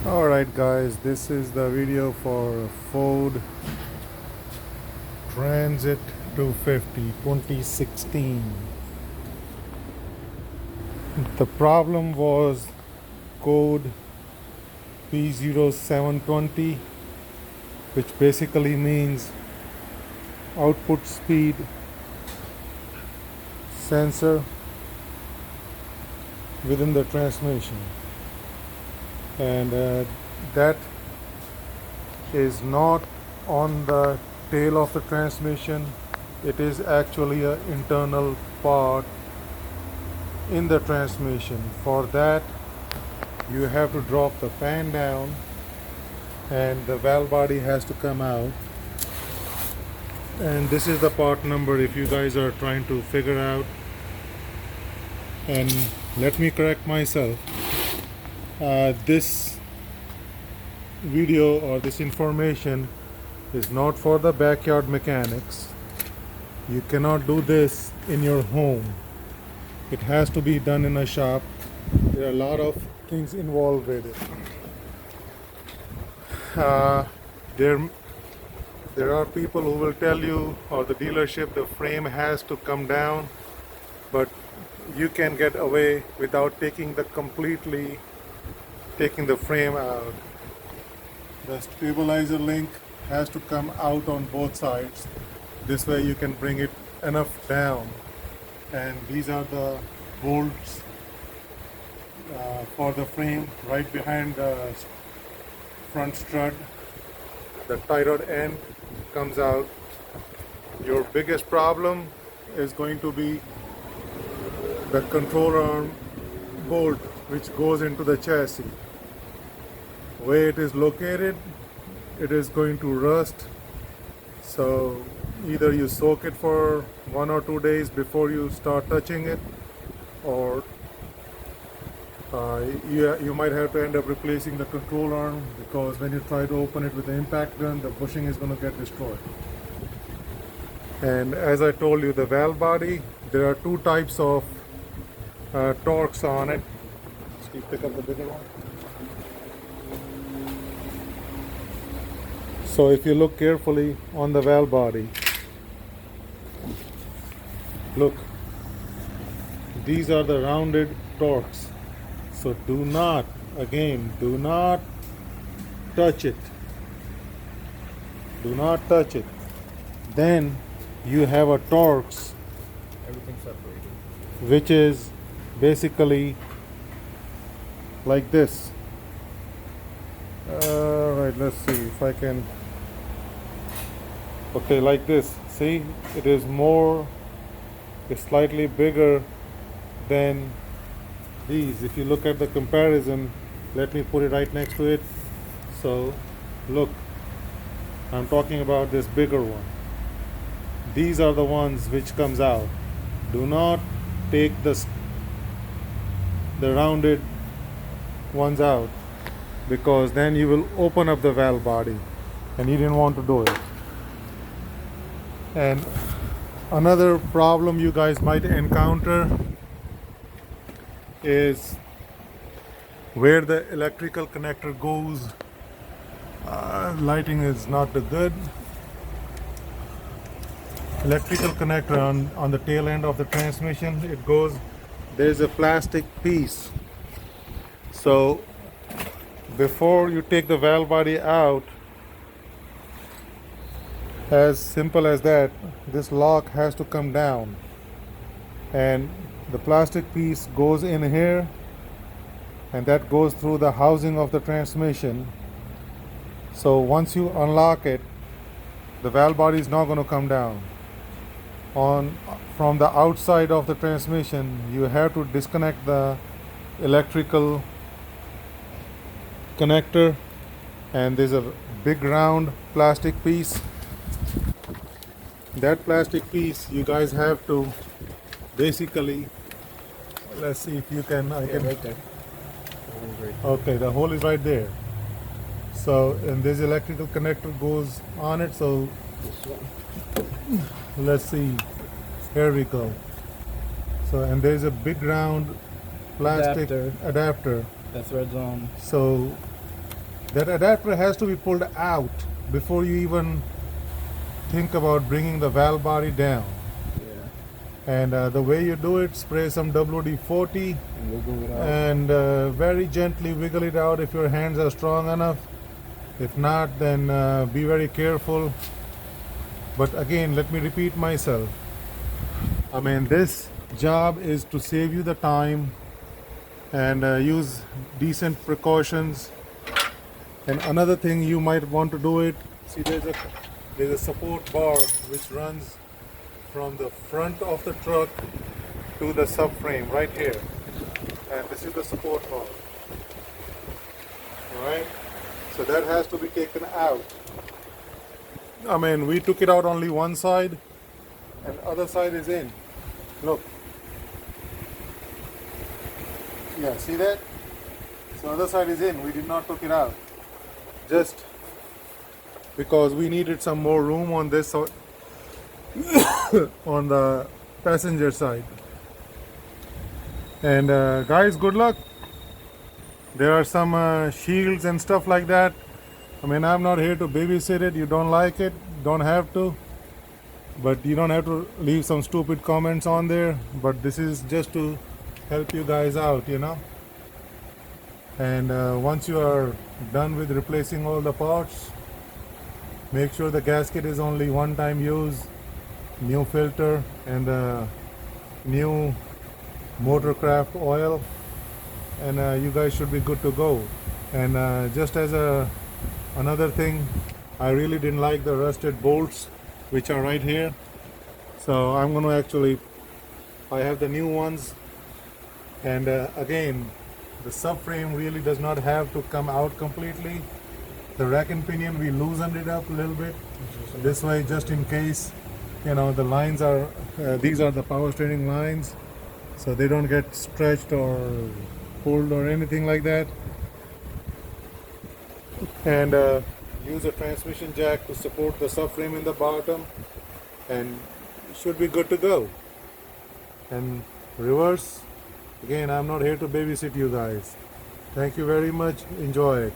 Alright guys, this is the video for Ford Transit 250 2016. The problem was code PO720, which basically means output speed sensor within the transmission, and that is not on the tail of the transmission. It is actually an internal part in the transmission. For that, you have to drop the fan down and the valve body has to come out, and this is the part number if you guys are trying to figure out. And let me correct myself, this video or this information is not for the backyard mechanics. You cannot do this in your home. It has to be done in a shop. There are a lot of things involved with it. There are people who will tell you, or the dealership, the frame has to come down, but you can get away without taking the frame out. The stabilizer link has to come out on both sides. This way you can bring it enough down. And these are the bolts for the frame right behind the front strut. The tie rod end comes out. Your biggest problem is going to be the control arm bolt, which goes into the chassis. Where it is located, it is going to rust. So either you soak it for 1 or 2 days before you start touching it, or you might have to end up replacing the control arm, because when you try to open it with the impact gun, the bushing is going to get destroyed. And as I told you, the valve body, there are two types of torques on it. Steve, pick up the bigger one. So if you look carefully on the valve body, look, these are the rounded torques. So do not touch it. Do not touch it. Then you have a torques, Everything separated. which is basically like this. Right, let's see if I can. Okay, like this. See, it's slightly bigger than these. If you look at the comparison, let me put it right next to it. So look, I'm talking about this bigger one. These are the ones which comes out. Do not take the rounded ones out, because then you will open up the valve body, and you didn't want to do it. And another problem you guys might encounter is where the electrical connector goes. Lighting is not the good. Electrical connector on the tail end of the transmission, it goes, there's a plastic piece. So before you take the valve body out, as simple as that, this lock has to come down, and the plastic piece goes in here, and that goes through the housing of the transmission. So once you unlock it, the valve body is not going to come down. From the outside of the transmission, you have to disconnect the electrical connector, and there's a big round plastic piece. That plastic piece, you guys have to basically, let's see if you can, Right there. okay, the hole is right there. So, and this electrical connector goes on it. So let's see, here we go. So, and there's a big round plastic adapter. That's where it's on. So that adapter has to be pulled out before you even think about bringing the valve body down. Yeah. And the way you do it, spray some WD-40 And wiggle it out. and very gently wiggle it out if your hands are strong enough. If not, then be very careful. But again, let me repeat myself. I mean, this job is to save you the time and use decent precautions. And another thing you might want to do it, see there's a support bar which runs from the front of the truck to the subframe right here. And this is the support bar. Alright? So that has to be taken out. I mean, we took it out only one side and other side is in. Look. Yeah, see that? So other side is in. We did not took it out. Just because we needed some more room on this side, on the passenger side. And guys, good luck. There are some shields and stuff like that. I mean, I'm not here to babysit it. You don't like it, don't have to. But you don't have to leave some stupid comments on there. But this is just to help you guys out, you know. And once you are done with replacing all the parts, make sure the gasket is only one-time use, new filter, and new motorcraft oil, and you guys should be good to go. And just as another thing, I really didn't like the rusted bolts which are right here, so I'm going to actually, I have the new ones. And again, the subframe really does not have to come out completely. The rack and pinion, we loosened it up a little bit this way, just in case, you know, the lines are these are the power steering lines, so they don't get stretched or pulled or anything like that. And use a transmission jack to support the subframe in the bottom, and should be good to go. And reverse, again, I'm not here to babysit you guys. Thank you very much. Enjoy it.